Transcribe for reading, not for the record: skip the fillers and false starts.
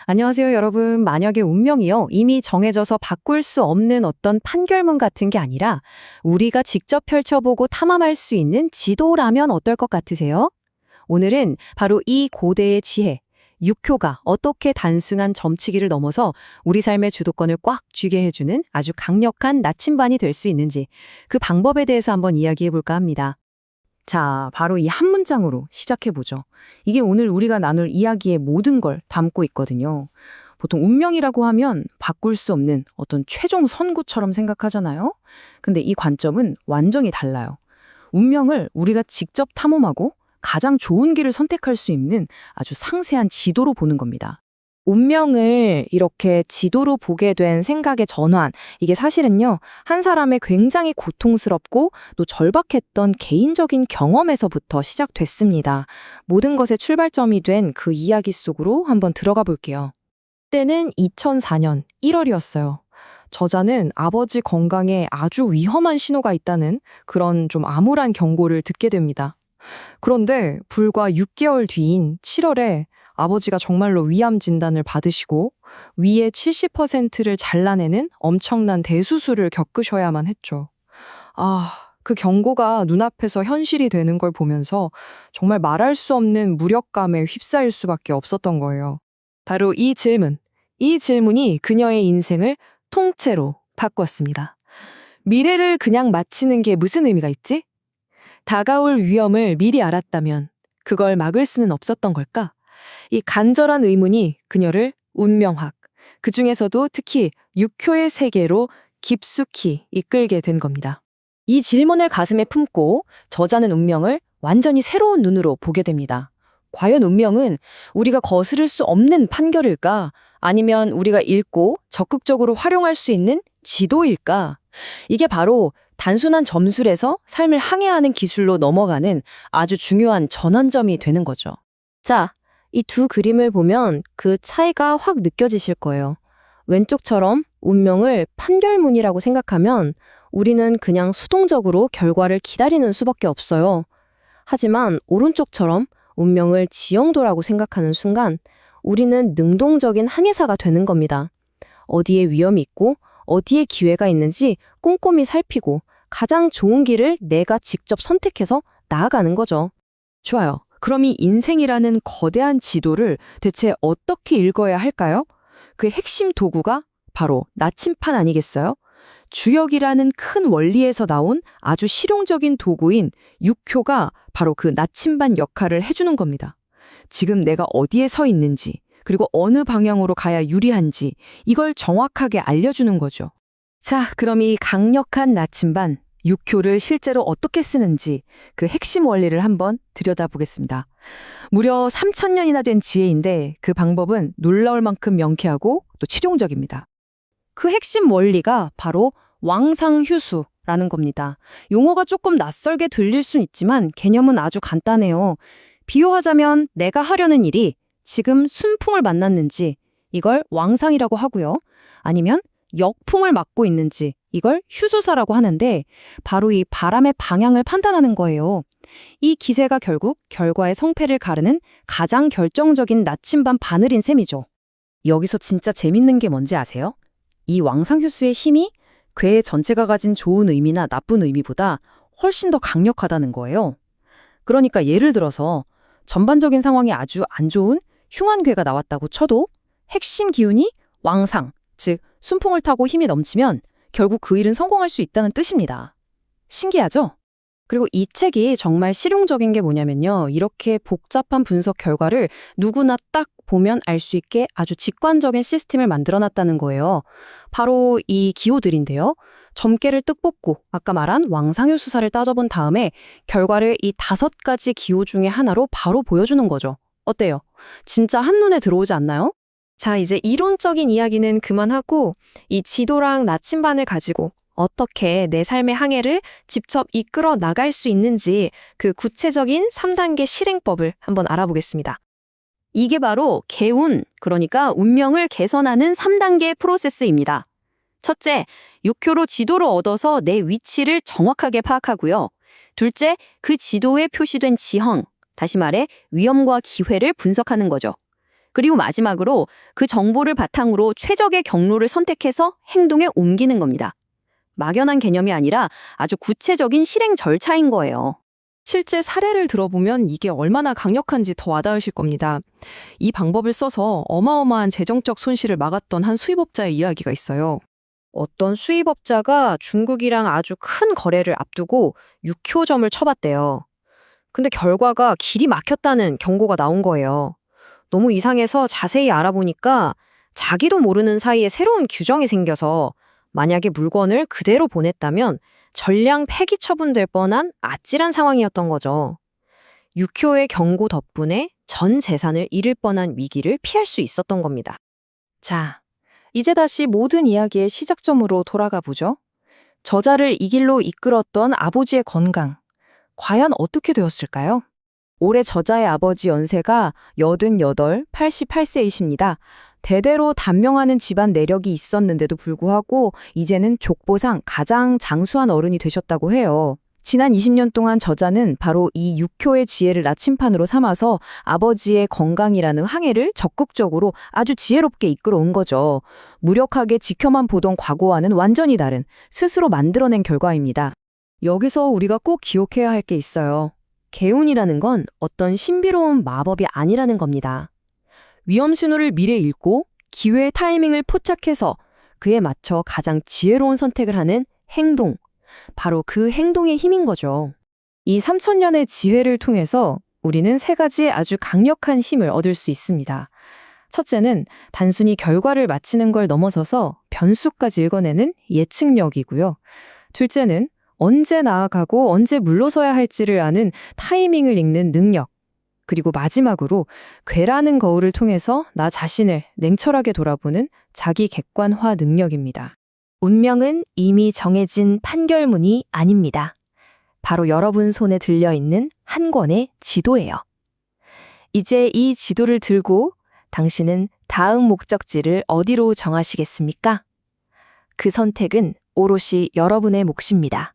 안녕하세요, 여러분. 만약에 운명이요, 이미 정해져서 바꿀 수 없는 어떤 판결문 같은 게 아니라 우리가 직접 펼쳐보고 탐험할 수 있는 지도라면 어떨 것 같으세요? 오늘은 바로 이 고대의 지혜, 육효가 어떻게 단순한 점치기를 넘어서 우리 삶의 주도권을 꽉 쥐게 해주는 아주 강력한 나침반이 될 수 있는지 그 방법에 대해서 한번 이야기해 볼까 합니다. 자, 바로 이 한 문장으로 시작해 보죠. 이게 오늘 우리가 나눌 이야기의 모든 걸 담고 있거든요. 보통 운명이라고 하면 바꿀 수 없는 어떤 최종 선고처럼 생각하잖아요. 근데 이 관점은 완전히 달라요. 운명을 우리가 직접 탐험하고 가장 좋은 길을 선택할 수 있는 아주 상세한 지도로 보는 겁니다. 운명을 이렇게 지도로 보게 된 생각의 전환, 이게 사실은요, 한 사람의 굉장히 고통스럽고 또 절박했던 개인적인 경험에서부터 시작됐습니다. 모든 것의 출발점이 된 그 이야기 속으로 한번 들어가 볼게요. 때는 2004년 1월이었어요. 저자는 아버지 건강에 아주 위험한 신호가 있다는 그런 좀 암울한 경고를 듣게 됩니다. 그런데 불과 6개월 뒤인 7월에 아버지가 정말로 위암 진단을 받으시고 위의 70%를 잘라내는 엄청난 대수술을 겪으셔야만 했죠. 그 경고가 눈앞에서 현실이 되는 걸 보면서 정말 말할 수 없는 무력감에 휩싸일 수밖에 없었던 거예요. 바로 이 질문이 그녀의 인생을 통째로 바꿨습니다. 미래를 그냥 맞히는 게 무슨 의미가 있지? 다가올 위험을 미리 알았다면 그걸 막을 수는 없었던 걸까? 이 간절한 의문이 그녀를 운명학, 그중에서도 특히 육효의 세계로 깊숙이 이끌게 된 겁니다. 이 질문을 가슴에 품고 저자는 운명을 완전히 새로운 눈으로 보게 됩니다. 과연 운명은 우리가 거스를 수 없는 판결일까? 아니면 우리가 읽고 적극적으로 활용할 수 있는 지도일까? 이게 바로 단순한 점술에서 삶을 항해하는 기술로 넘어가는 아주 중요한 전환점이 되는 거죠. 자, 이 두 그림을 보면 그 차이가 확 느껴지실 거예요. 왼쪽처럼 운명을 판결문이라고 생각하면 우리는 그냥 수동적으로 결과를 기다리는 수밖에 없어요. 하지만 오른쪽처럼 운명을 지형도라고 생각하는 순간 우리는 능동적인 항해사가 되는 겁니다. 어디에 위험이 있고 어디에 기회가 있는지 꼼꼼히 살피고 가장 좋은 길을 내가 직접 선택해서 나아가는 거죠. 좋아요. 그럼 이 인생이라는 거대한 지도를 대체 어떻게 읽어야 할까요? 그 핵심 도구가 바로 나침판 아니겠어요? 주역이라는 큰 원리에서 나온 아주 실용적인 도구인 육효가 바로 그 나침반 역할을 해주는 겁니다. 지금 내가 어디에 서 있는지, 그리고 어느 방향으로 가야 유리한지 이걸 정확하게 알려주는 거죠. 자, 그럼 이 강력한 나침반, 육효를 실제로 어떻게 쓰는지 그 핵심 원리를 한번 들여다보겠습니다. 무려 3,000년이나 된 지혜인데 그 방법은 놀라울 만큼 명쾌하고 또 실용적입니다. 그 핵심 원리가 바로 왕상휴수라는 겁니다. 용어가 조금 낯설게 들릴 순 있지만 개념은 아주 간단해요. 비유하자면 내가 하려는 일이 지금 순풍을 만났는지 이걸 왕상이라고 하고요. 아니면 역풍을 맞고 있는지 이걸 휴수사라고 하는데 바로 이 바람의 방향을 판단하는 거예요. 이 기세가 결국 결과의 성패를 가르는 가장 결정적인 나침반 바늘인 셈이죠. 여기서 진짜 재밌는 게 뭔지 아세요? 이 왕상휴수의 힘이 괴 전체가 가진 좋은 의미나 나쁜 의미보다 훨씬 더 강력하다는 거예요. 그러니까 예를 들어서 전반적인 상황이 아주 안 좋은 흉한 괴가 나왔다고 쳐도 핵심 기운이 왕상, 즉 순풍을 타고 힘이 넘치면 결국 그 일은 성공할 수 있다는 뜻입니다. 신기하죠? 그리고 이 책이 정말 실용적인 게 뭐냐면요. 이렇게 복잡한 분석 결과를 누구나 딱 보면 알 수 있게 아주 직관적인 시스템을 만들어놨다는 거예요. 바로 이 기호들인데요. 점괘를 뜩 뽑고 아까 말한 왕상효 수사를 따져본 다음에 결과를 이 5가지 기호 중에 하나로 바로 보여주는 거죠. 어때요? 진짜 한눈에 들어오지 않나요? 자, 이제 이론적인 이야기는 그만하고 이 지도랑 나침반을 가지고 어떻게 내 삶의 항해를 직접 이끌어 나갈 수 있는지 그 구체적인 3단계 실행법을 한번 알아보겠습니다. 이게 바로 개운, 그러니까 운명을 개선하는 3단계 프로세스입니다. 첫째, 육효로 지도를 얻어서 내 위치를 정확하게 파악하고요. 둘째, 그 지도에 표시된 지형, 다시 말해 위험과 기회를 분석하는 거죠. 그리고 마지막으로 그 정보를 바탕으로 최적의 경로를 선택해서 행동에 옮기는 겁니다. 막연한 개념이 아니라 아주 구체적인 실행 절차인 거예요. 실제 사례를 들어보면 이게 얼마나 강력한지 더 와닿으실 겁니다. 이 방법을 써서 어마어마한 재정적 손실을 막았던 한 수입업자의 이야기가 있어요. 어떤 수입업자가 중국이랑 아주 큰 거래를 앞두고 6호점을 쳐봤대요. 근데 결과가 길이 막혔다는 경고가 나온 거예요. 너무 이상해서 자세히 알아보니까 자기도 모르는 사이에 새로운 규정이 생겨서 만약에 물건을 그대로 보냈다면 전량 폐기 처분될 뻔한 아찔한 상황이었던 거죠. 6호의 경고 덕분에 전 재산을 잃을 뻔한 위기를 피할 수 있었던 겁니다. 자, 이제 다시 모든 이야기의 시작점으로 돌아가 보죠. 저자를 이 길로 이끌었던 아버지의 건강. 과연 어떻게 되었을까요? 올해 저자의 아버지 연세가 88, 88세이십니다. 대대로 단명하는 집안 내력이 있었는데도 불구하고 이제는 족보상 가장 장수한 어른이 되셨다고 해요. 지난 20년 동안 저자는 바로 이 6호의 지혜를 나침판으로 삼아서 아버지의 건강이라는 항해를 적극적으로 아주 지혜롭게 이끌어온 거죠. 무력하게 지켜만 보던 과거와는 완전히 다른 스스로 만들어낸 결과입니다. 여기서 우리가 꼭 기억해야 할 게 있어요. 개운이라는 건 어떤 신비로운 마법이 아니라는 겁니다. 위험 신호를 미리 읽고 기회의 타이밍을 포착해서 그에 맞춰 가장 지혜로운 선택을 하는 행동. 바로 그 행동의 힘인 거죠. 이 3000년의 지혜를 통해서 우리는 세 가지 아주 강력한 힘을 얻을 수 있습니다. 첫째는 단순히 결과를 맞히는 걸 넘어서서 변수까지 읽어내는 예측력이고요. 둘째는 언제 나아가고 언제 물러서야 할지를 아는 타이밍을 읽는 능력. 그리고 마지막으로 괴라는 거울을 통해서 나 자신을 냉철하게 돌아보는 자기 객관화 능력입니다. 운명은 이미 정해진 판결문이 아닙니다. 바로 여러분 손에 들려있는 한 권의 지도예요. 이제 이 지도를 들고 당신은 다음 목적지를 어디로 정하시겠습니까? 그 선택은 오롯이 여러분의 몫입니다.